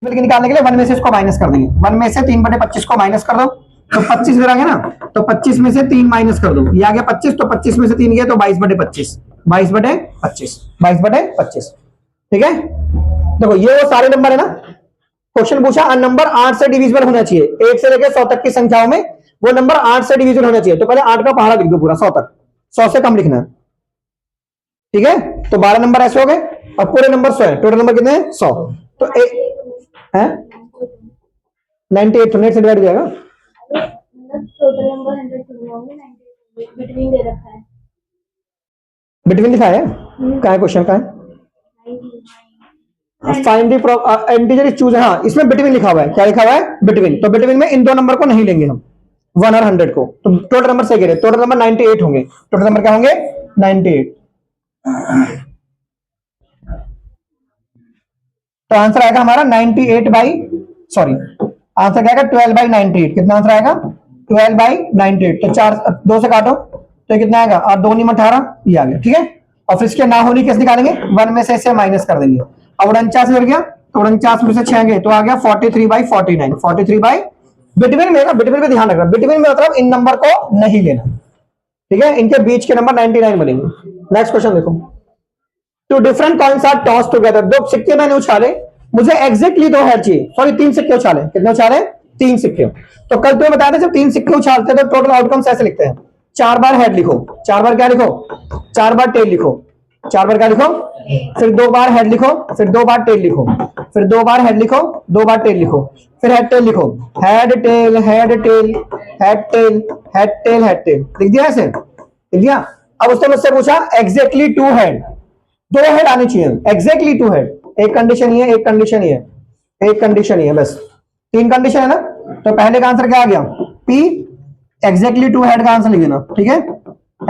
निकालने के लिए 1 में से इसको माइनस कर देंगे। 1 में से 3/25 को माइनस कर दो तो 25 इधर आ गया ना, तो 25 में से 3 माइनस कर दो, ये आ गया 25, तो 25 में से 3 गया तो 22/25, 22/25, 22/25। ठीक है, देखो ये वो सारे नंबर है ना। क्वेश्चन पूछा नंबर 8 से डिविजिबल होना चाहिए, 1 से लेकर 100 तक की संख्याओं में वो नंबर 8 से डिविजिबल होना चाहिए। तो पहले 8 का पहाड़ा लिख दो पूरा 100 तक, 100 से कम लिखना है। ठीक है, तो 12 नंबर ऐसे हो गए और पूरे नंबर 100 है। टोटल नंबर कितने हैं? 100। तो है 98 तो नेट से डिवाइड हो जाएगा। टोटल नंबर 100 होंगे, 98 बिटवीन दे रखा है। बिटवीन लिखा है, कहाँ है क्वेश्चन, कहाँ है? फाइंड द इंटीजर चूज, हाँ इसमें बिटवीन लिखा हुआ है। क्या लिखा हुआ है? बिटवीन। तो बिटवीन में इन दो नंबर को नहीं लेंगे हम, 1 और 100 को। तो टोटल नंबर सही कह रहे, टोटल नंबर 98 होंगे। टोटल नंबर क्या होंगे? 98। तो आंसर आएगा हमारा 98 बाई, सॉरी आंसर क्या आएगा? 12/98। कितना आंसर आएगा? 12/98। तो 4 2 से काटो तो कितना आएगा? 8 2 9 18, ये आ गया। ठीक है, और फिर इसके ना होने कैसे निकालेंगे? 1 में से इसे माइनस कर देंगे। अब 49 मिल गया, तो 49 में से 6 गए तो आ गया 43/49। 43 बाई, बिटवीन में ना, बिटवीन में ध्यान रखना, बिटवीन में मतलब इन नंबर को नहीं लेना। ठीक है, इनके बीच के नंबर 99 बनेंगे। नेक्स्ट क्वेश्चन देखो, two different coins are toss together. दो सिक्के मैंने उछाले, मुझे एग्जैक्टली 2 हेड चाहिए, सॉरी 3 सिक्के उछाले। कितने उछाले? 3 सिक्के। तो कल तुम्हें बताया था जब 3 सिक्के उछालते हैं तो टोटल आउटकम्स ऐसे लिखते हैं। 4 बार हेड लिखो, 4 बार क्या लिखो? 4 बार टेल लिखो, 4 बार क्या लिखो? फिर 2 बार हेड लिखो, फिर 2 बार टेल लिखो, फिर 2 बार हेड लिखो, 2 बार टेल लिखो, फिर हेड टेल लिखो। Head tail head tail head tail head tail head tail, लिख दिया ऐसे? लिख दिया। अब उसने मुझसे पूछा एग्जैक्टली 2 हेड, 2 हेड आने चाहिए, एग्जैक्टली 2 हेड। एक कंडीशन ही है, एक कंडीशन ही है, एक कंडीशन ही है, बस 3 कंडीशन है ना। तो पहले का आंसर क्या आ गया? पी, एग्जैक्टली 2 हेड का आंसर लिख देना। ठीक है,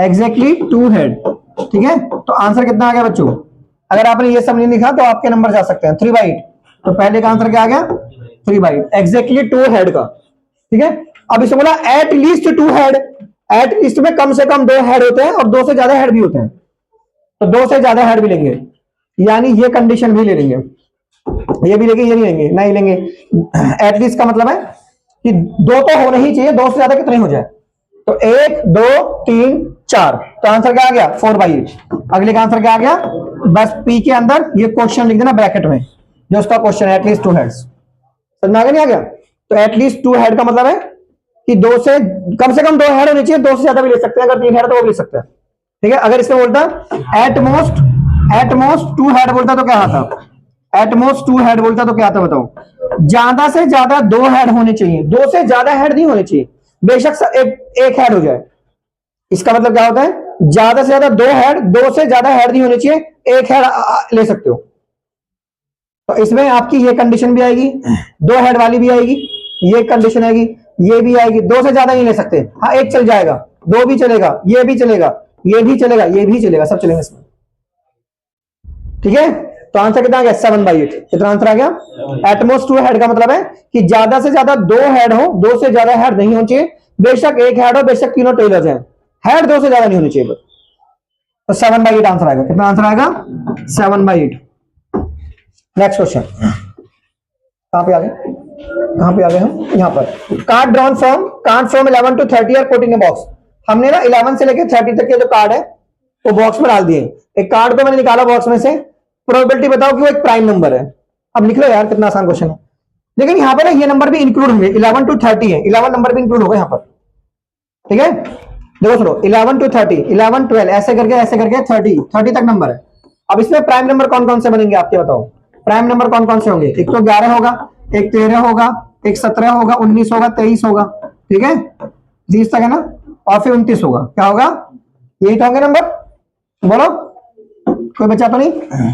एग्जैक्टली 2 हेड। ठीक है, तो आंसर कितना आ गया बच्चों? अगर आपने ये सब नहीं लिखा तो आपके नंबर जा सकते हैं 3/8। तो पहले का आंसर क्या आ गया? 3/8, एग्जैक्टली 2 हेड का। ठीक है, अब इसे बोला at least 2 head. At least में कम से कम 2 हेड होते हैं और 2 से ज्यादा हेड भी होते हैं, तो 2 से ज्यादा हेड भी लेंगे, यानी ये कंडीशन भी ले लेंगे। ये भी लेंगे, ये नहीं लेंगे, नहीं लेंगे। एटलीस्ट का मतलब है कि 2 तो होने ही चाहिए, 2 से ज्यादा कितने हो जाए? तो 1 2 3 4। तो आंसर क्या आ गया? 4/8। अगले का आंसर क्या आ गया? बस पी के अंदर ये क्वेश्चन लिख देना ब्रैकेट में, जो उसका क्वेश्चन है, एटलीस्ट 2 हेड्स। समझ में आ गया? नहीं आ गया? तो एटलीस्ट 2 हेड का मतलब है कि 2 से कम 2 हेड होने चाहिए, 2 से ज्यादा भी ले सकते हैं, अगर 3 हेड तो वो भी ले सकते हैं। ठीक है, अगर इसमें बोलता एटमोस्ट 2 हेड बोलता तो क्या आता? एटमोस्ट 2 हेड बोलता तो क्या आता बताओ? ज्यादा से ज्यादा 2 हेड होने चाहिए, 2 से ज्यादा हेड नहीं होने चाहिए, बेशक एक हेड हो जाए। इसका मतलब क्या होता है? ज्यादा से ज्यादा 2 हेड, 2 से ज्यादा हेड नहीं होने चाहिए, एक हेड ले सकते हो। तो इसमें आपकी ये कंडीशन भी आएगी, 2 हेड वाली भी आएगी, ये कंडीशन आएगी, ये भी आएगी। 2 से ज्यादा नहीं ले सकते, हाँ एक चल जाएगा, 2 भी चलेगा, ये भी चलेगा, ये भी चलेगा, ये भी चलेगा, सब चलेंगे इसमें। ठीक है, तो आंसर कितना आ गया? 7/8। कितना आंसर आ गया? एटमोस्ट 2 हेड का मतलब है कि ज्यादा से ज्यादा 2 हेड हो, 2 से ज्यादा हेड नहीं होने चाहिए, बेशक एक हेड हो, बेशक तीनों टेल हो जाए, हेड 2 से ज्यादा नहीं होनी चाहिए। तो 7/8 आंसर आएगा। कितना आंसर आएगा? 7/8। नेक्स्ट क्वेश्चन, कहां पे आ गए? कहां पे आ गए हम? यहां पर। Card drawn from 11 to 30 are put in a box. हमने ना 11 से लेकर 30 तक के जो कार्ड है वो बॉक्स में डाल दिए। एक कार्ड को मैंने निकाला बॉक्स में से, प्रोबेबिलिटी बताओ कि वो एक प्राइम नंबर है। अब लिख लो यार, कितना आसान क्वेश्चन है। लेकिन यहां पर ना ये नंबर भी इंक्लूड होंगे, 11 to 30 है, 11 नंबर भी इंक्लूड होगा यहां पर। ठीक है, देखो सुनो, 11 to 30, 11 12 ऐसे करके 30 तक नंबर है। अब इसमें प्राइम नंबर कौन कौन से बनेंगे आपके बताओ? प्राइम नंबर कौन कौन से होंगे? एक तो 11 होगा, एक 13 होगा, एक 17 होगा, 19 होगा, 23 होगा। ठीक है, 20 तक है ना, और फिर 29 होगा। क्या होगा? यही तो होंगे नंबर, बोलो कोई बचा तो नहीं?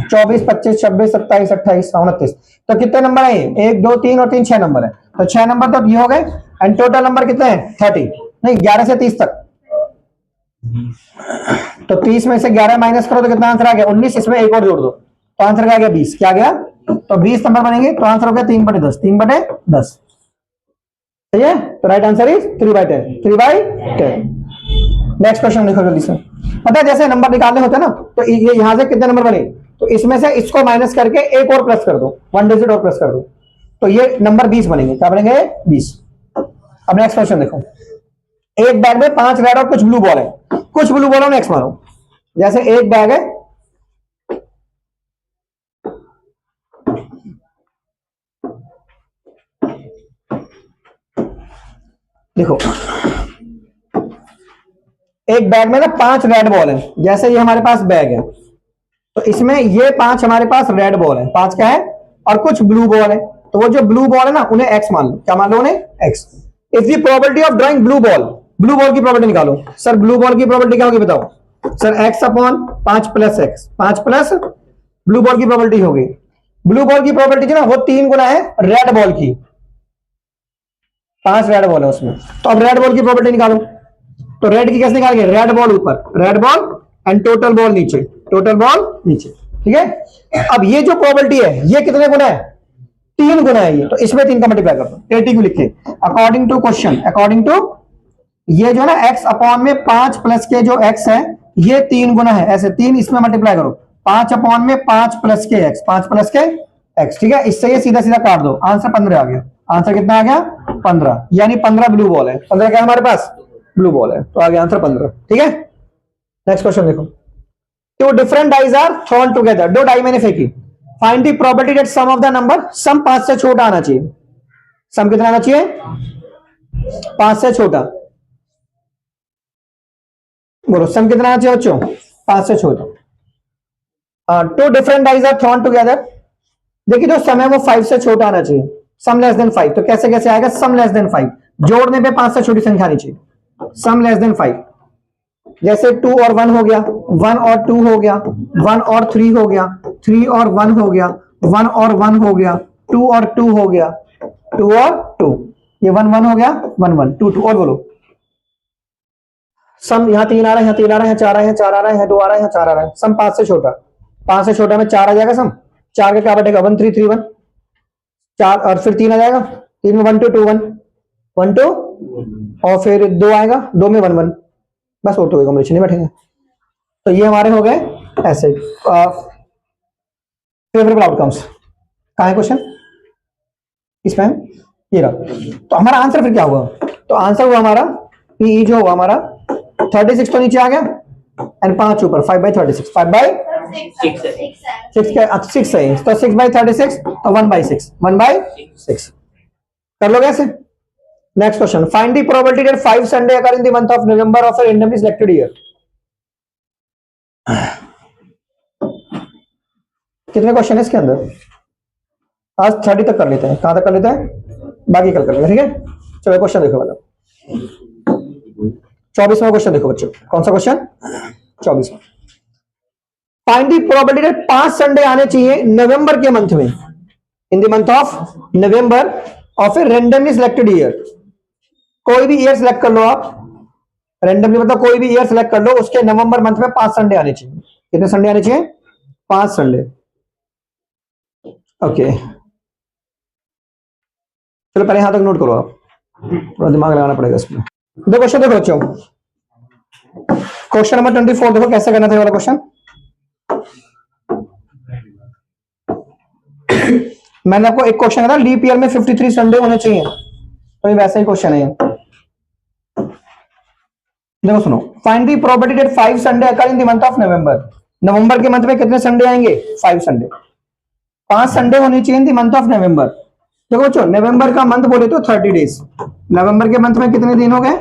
24 25 26 27 28 29। तो कितने नंबर है? 1 2 3 और 3 6 नंबर है। तो 6 नंबर तो ये हो गए, एंड टोटल नंबर कितने हैं? 30, नहीं 11 से 30 तक। तो 30 में से 11 माइनस करो तो कितना आंसर आ गया? 19। इसमें एक और जोड़ दो तो आंसर क्या आ गया? 20। क्या गया? तो 20 नंबर बनेंगे। तो आंसर हो गया 3/10, 3/10। सही है, तो right answer is 3/10, 3/10। Next question देखो जल्दी से। पता है जैसे नंबर निकालने होते हैं ना, तो ये यहां से कितने नंबर बने, तो इसमें से इसको माइनस करके एक और प्लस कर दो, 1 डिजिट और प्लस कर दो। तो ये नंबर 20 बनेंगे। क्या बनेंगे? 20। अब नेक्स्ट क्वेश्चन देखो, एक बैग में 5 रेड और कुछ ब्लू बॉल है, कुछ ब्लू बॉल नेक्स्ट मानो। जैसे एक बैग है, देखो एक बैग में ना 5 रेड बॉल है, जैसे ये हमारे पास बैग है, तो इसमें ये 5 हमारे पास रेड बॉल है, 5 क्या है, और कुछ ब्लू बॉल है। तो वो जो ब्लू बॉल है ना, उन्हें एक्स मान लो। क्या मान लो? उन्हें x. If the probability of drawing blue ball, blue ball की प्रोबेबिलिटी निकालो। सर ब्लू बॉल की प्रोबेबिलिटी क्या होगी बताओ? Sir x upon 5 plus x, 5 plus blue ball की प्रोबेबिलिटी होगी। ब्लू बॉल की प्रोबेबिलिटी जो ना वो 3 गुना है रेड बॉल की। 5 रेड बॉल है उसमें, तो अब रेड बॉल की प्रोबेबिलिटी निकालो। तो रेड की कैसे निकालेंगे? रेड बॉल ऊपर, red ball and total ball नीचे, टोटल बॉल नीचे। ठीक है, अब ये जो प्रोबेबिलिटी है ये कितने गुना है? 3 गुना है ये, तो इसमें 3 का मल्टीप्लाई कर दो। 80 लिख के according to question, according to ये जो ना x अपॉन में 5 प्लस के जो x है ये 3 गुना है, ऐसे 3 इसमें मल्टीप्लाई करो। 5 अपॉन में 5 प्लस के x, 5 प्लस के x। ठीक है, इससे ये सीधा सीधा काट दो, आंसर 15 आ गया। आंसर कितना आ गया? 15, यानी 15 ब्लू बॉल है। 15 क्या हमारे पास? ब्लू बॉल है, तो आ गया आंसर 15। ठीक है, नेक्स्ट क्वेश्चन देखो, two different dice are thrown together, 2 die मैंने फेंकी, find the probability that sum of the number, sum 5 से छोटा आना चाहिए। सम कितना आना चाहिए? 5 से छोटा। बोलो सम कितना आना चाहिए बच्चों? 5 से छोटा। 2 different dice are thrown together, देखिए जो सम है वो 5 से छोटा आना चाहिए, सम लेस देन 5। तो कैसे कैसे आएगा? सम लेस देन 5, जोड़ने पे 5 से छोटी संख्या आनी चाहिए। सम लेस देन 5, जैसे 2 और 1 हो गया, 1 और 2 हो गया, 1 और 3 हो गया, 3 और 1 हो गया, 1 और 1 हो गया, 2 और 2 हो गया, 2 और 2, ये 1 1 हो गया, 1 1 2 2। और बोलो सम, यहाँ 3 आ रहा है, यहाँ 3 आ रहा है, यहाँ 4 आ रहा है, 4 आ रहा है, 2 आ रहा है, यहाँ 4 आ रहा है। सम 5 से छोटा, 5 से छोटा में 4 आ जाएगा। सम 4 का क्या बटेगा? 1 3 3 1, 4 और फिर 3 आ जाएगा, 3 में 1 2 2 1 1 2, और फिर 2 आएगा, 2 में 1 1, बस और तो कॉम्बिनेशन नहीं बैठेंगे। तो ये हमारे हो गए ऐसे फेवरेबल आउटकम्स। कहाँ है क्वेश्चन? इसमें ये रहा। तो हमारा आंसर फिर क्या हुआ? तो आंसर हुआ हमारा पीई जो हुआ हमारा 36 तो नीचे आ गया, एंड 5 ऊपर, 5/36, 6 है, तो 6/36, तो 1/6, 1/6 कर लोगे ऐसे। Next question, find the probability that 5 Sunday occur in the month of November of a randomly selected year. कितने क्वेश्चन है इसके अंदर? आज 30 तक कर लेते हैं। कहां तक कर लेते हैं? बाकी कल कर लेंगे। ठीक है, चलो क्वेश्चन देखो वाला 24वां क्वेश्चन देखो बच्चों। कौन सा क्वेश्चन? 24वां। Find the probability that 5 Sunday आने चाहिए नवंबर के मंथ में, in the month of November of a randomly selected year. कोई भी ईयर सिलेक्ट कर लो आप, रैंडमली मतलब कोई भी ईयर सिलेक्ट कर लो, उसके नवंबर मंथ में 5 संडे आने चाहिए। कितने संडे आने चाहिए? 5 संडे। ओके, चलो पहले यहां तक नोट करो आप, थोड़ा दिमाग लगाना पड़ेगा इसमें। दो क्वेश्चन देखो बच्चों, क्वेश्चन नंबर 24 देखो कैसे करना था वाला क्वेश्चन। मैंने आपको एक क्वेश्चन था, लीप ईयर में 53 संडे होने चाहिए, तो ये वैसा ही क्वेश्चन है। देखो सुनो, find the probability that 5 Sunday occur in the month of November. नवंबर के मंथ में कितने संडे आएंगे? 5 संडे। 5 संडे होने चाहिए इन द मंथ ऑफ नवंबर। देखो बच्चों, नवंबर का मंथ बोले तो 30 डेज, नवंबर के मंथ में कितने दिन हो गए?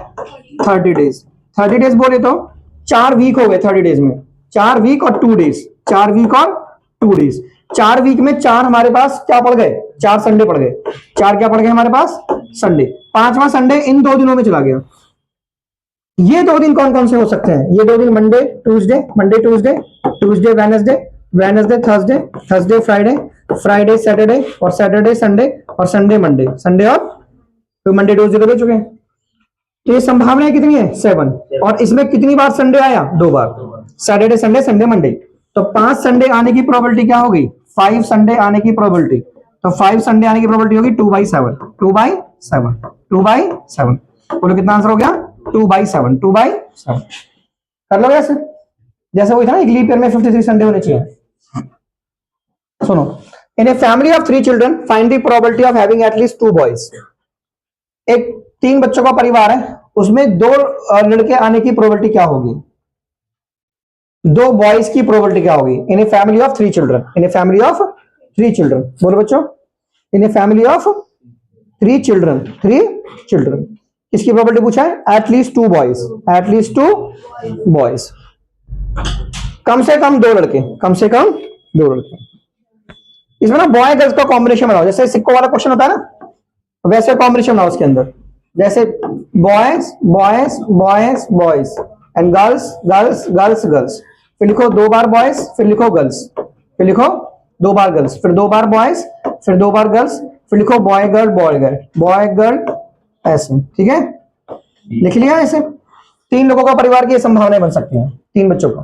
30 डेज। 30 डेज बोले तो 4 वीक हो गए 30 डेज में, 4 वीक और 2 डेज, 4 वीक और 2 डेज। 4 वीक में 4 हमारे पास क्या पड़ गए? 4 संडे पड़ गए। 4 क्या पड़ गए हमारे पास? संडे। 5वां संडे इन 2 दिनों में चला गया। ये 2 दिन कौन कौन से हो सकते हैं? ये 2 दिन Monday Tuesday, Monday Tuesday, Tuesday Wednesday, Wednesday Thursday, Thursday Friday, Friday Saturday, और सैटरडे संडे, और संडे मंडे, संडे और तो मंडे ट्यूसडे तो हो चुके हैं। तो ये संभावनाएं कितनी है? 7। और इसमें कितनी बार संडे आया? 2 बार, सैटरडे संडे, संडे मंडे। तो 5 संडे आने की प्रोबेबिलिटी क्या होगी? 5 संडे आने की प्रोबेबिलिटी, तो 5 संडे आने की प्रोबेबिलिटी होगी 2/7, 2/7, 2/7। बोलो कितना आंसर हो गया? 2/7, 2/7। कर लो जैसे, जैसे वही था ना, एक लीप ईयर में 53 संडे होने चाहिए। सुनो, in a family of 3 children find the probability of having at least 2 boys. एक 3 बच्चों का परिवार है, उसमें 2 लड़के आने की प्रोबेबिलिटी क्या होगी, 2 बॉयज की प्रोबेबिलिटी क्या होगी in a family of 3 children. In a family of 3 children, बोलो बच्चों, in a family of 3 children, 3 children किसकी प्रोबेबिलिटी पूछा है, एटलीस्ट 2 बॉयज, एटलीस्ट 2 बॉयज, कम से कम 2 लड़के, कम से कम 2 लड़के। इसमें ना बॉय गर्ल्स का कॉम्बिनेशन बनाओ, जैसे सिक्को वाला क्वेश्चन होता है ना, वैसे कॉम्बिनेशन बनाओ उसके अंदर, जैसे boys boys boys boys and girls girls girls girls, फिर लिखो 2 बार बॉयज, फिर लिखो गर्ल्स, फिर लिखो 2 बार गर्ल्स, फिर 2 बार बॉयज, फिर 2 बार गर्ल्स, फिर लिखो boy girl boy girl boy girl, ऐसे, ठीक है, लिख लिया ऐसे। 3 लोगों का परिवार की संभावनाएं बन सकती हैं, 3 बच्चों का,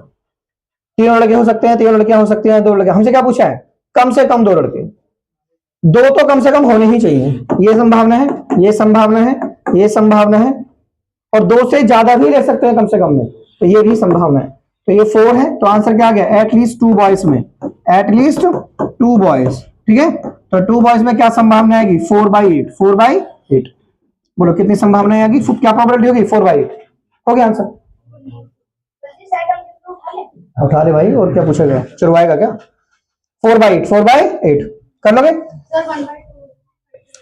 3 लड़के हो सकते हैं, 3 लड़कियां हो सकती हैं, 2 लड़के। हमसे क्या पूछा है, कम से कम 2 लड़के, 2 तो कम से कम होने ही चाहिए, ये संभावना है, ये संभावना है, ये संभावना है, और 2 से ज्यादा भी ले सकते हैं कम से कम में, तो ये भी संभावना है। तो ये 4 है, तो आंसर क्या आ गया, एटलीस्ट 2 बॉयज में, एटलीस्ट 2 बॉयज, ठीक है। तो 2 बॉयज में क्या संभावना आएगी, 4/8, 4/8, बोलो कितनी संभावना आएगी, क्या प्रोबेबिलिटी होगी, 4/8, हो गया आंसर। उठा ले भाई, और क्या पूछेगा, चुरवाएगा क्या, 4/8, 4/8 कर लोगे,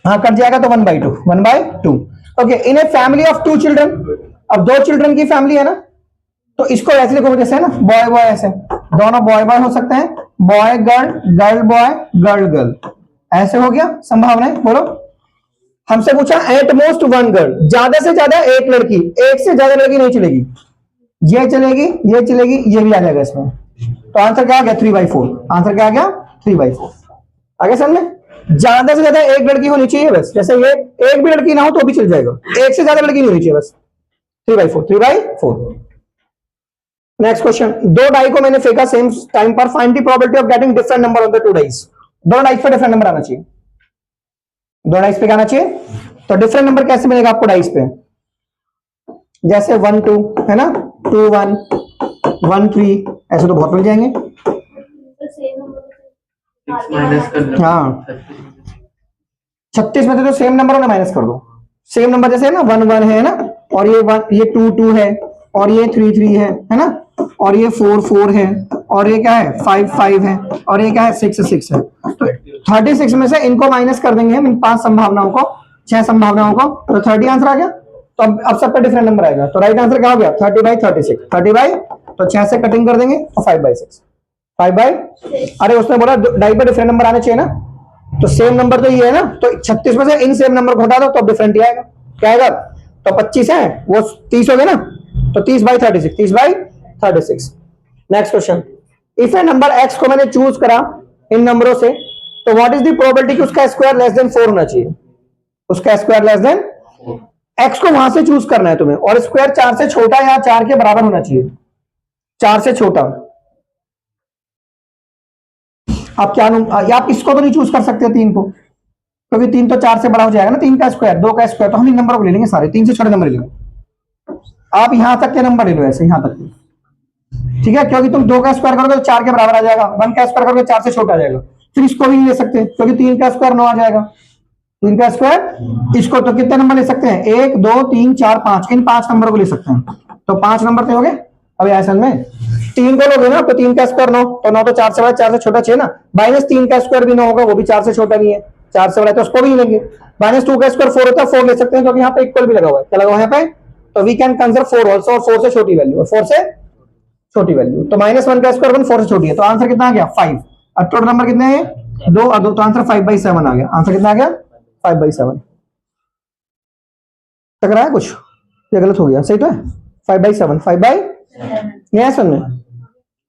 हाँ कट जाएगा, तो 1/2, 1/2, okay. In a family of 2 children, अब 2 चिल्ड्रन की फैमिली है ना, तो इसको ऐसे लिखो जैसे है ना, बॉय बॉय, ऐसे दोनों बॉय बॉय हो सकते हैं, boy girl girl boy girl girl, ऐसे हो गया संभावना, बोलो। हमसे पूछा एट मोस्ट 1 गर्ल, ज्यादा से ज्यादा 1 लड़की, 1 से ज्यादा लड़की नहीं चलेगी, ये चलेगी, ये चलेगी, ये भी आ जाएगा इसमें। तो आंसर क्या आ गया, 3/4, आंसर क्या आ गया, 3/4 आगे समझे। ज्यादा से ज्यादा 1 लड़की होनी चाहिए बस, जैसे ये 1 भी लड़की ना हो तो भी चल जाएगा, 1 से ज्यादा लड़की नहीं होनी चाहिए बस, 3/4, 3/4। नेक्स्ट क्वेश्चन, 2 डाई को मैंने फेंका सेम टाइम पर, find the probability of getting different number on the 2 dice. दोनों डाइस पे डिफरेंट नंबर आना चाहिए, 2 डाइस पे क्या आना चाहिए, तो डिफरेंट नंबर कैसे मिलेगा आपको डाइस पे, जैसे 1 2 है ना, 2 1 1 3, ऐसे तो बहुत मिल जाएंगे, हाँ 36 में तो सेम नंबर होना, माइनस कर दो, सेम नंबर जैसे है ना, 1 1 है ना, और ये 1, ये 2 2 है, और ये 3 3 है ना, और ये 4 4 है, और ये क्या है 5 5 है, और ये क्या है 6 6 है। तो 36 में से इनको माइनस कर देंगे हम, इन 5 संभावनाओं को, 6 संभावनाओं को, तो 30 आंसर आ गया। तो अब सब पे डिफरेंट नंबर आएगा, तो राइट आंसर क्या हो गया, 30/36, 30 तो 6 से कटिंग कर देंगे, तो 5/6, 5/6। अरे उसने बोला डाई पे डिफरेंट नंबर आने चाहिए ना, तो सेम नंबर तो ये है ना, तो 36 में से इन सेम नंबर को हटा दो, तो डिफरेंट ही आएगा, क्या आएगा, तो 25 है, वो 30 हो गया ना, तो 30/36, 30/36। Next question, if A number x को मैंने चूज करा इन नंबरों से, तो व्हाट इज द प्रोबेबिलिटी कि उसका स्क्वायर लेस देन 4 होना चाहिए, उसका स्क्वायर लेस देन, x को वहां से चूज करना है तुम्हें, और स्क्वायर 4 से छोटा या 4 के बराबर होना चाहिए, 4 से छोटा। आप क्या आप इसको तो नहीं चूज कर सकते 3 को, क्योंकि 3 तो 4 से बड़ा हो जाएगा ना, 3 का स्क्वायर 2 का स्क्वायर, तो हम इन नंबर को ले लेंगे सारे, 3 से छोटे नंबर ले लेंगे। आप यहां तक के नंबर ले लो, ऐसे यहां तक, ठीक है, क्योंकि तुम 2 का स्क्वायर करोगे तो 4 के बराबर आ जाएगा, 1 का स्क्वायर करोगे 4 से छोटा आ जाएगा, फिर इसको भी नहीं ले सकते क्योंकि 3 का स्क्वायर 9 आ जाएगा, 3 का स्क्वायर, इसको तो कितने नंबर ले सकते हैं, 1 2 3 4 5, इन 5 नंबर को ले सकते हैं, तो 5 नंबर हो गए। अब ऐसा में 3 को लोगे ना, तो 3 का स्क्वायर 9, तो 9 तो 4 से बड़ा, 4 से छोटा 6 ना, -3 का स्क्वायर भी 9 होगा, वो भी 4 से छोटा नहीं है, 4 से बड़ा तो उसको भी नहीं लेंगे। -2 का स्क्वायर 4 होता है, 4 ले सकते हैं क्योंकि यहाँ पे इक्वल भी लगा हुआ है, क्या लगा हुआ है यहाँ पे, तो वी कैन कंसीडर 4 आल्सो, और 4 से छोटी वैल्यू, और 4 से छोटी वैल्यू, तो -1 का स्क्वायर 1, 4 से छोटी है, तो आंसर कितना आ गया 5। अब टोटल नंबर कितने हैं, 2 और 2, तो आंसर 5/7 आ गया, आंसर कितना आ गया 5/7। टक रहा है कुछ, ये गलत हो गया, सही तो है, 5/7, 5/7 ये सुन में।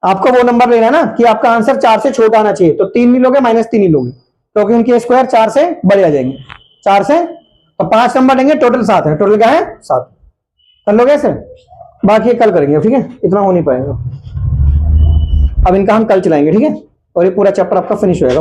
आपको वो नंबर लेना है ना कि आपका आंसर 4 से छोटा आना चाहिए, तो 3 नहीं लोगे, -3 ही लोगे, क्योंकि उनके स्क्वायर 4 से बड़े आ जाएंगे, 4 से, तो 5 नंबर लेंगे, टोटल 7 है, टोटल क्या है 7, कर लोगे ऐसे, बाकी कल करेंगे, ठीक है, इतना हो नहीं पाएगा, अब इनका हम कल चलाएंगे, ठीक है, और ये पूरा चैप्टर आपका फिनिश होएगा।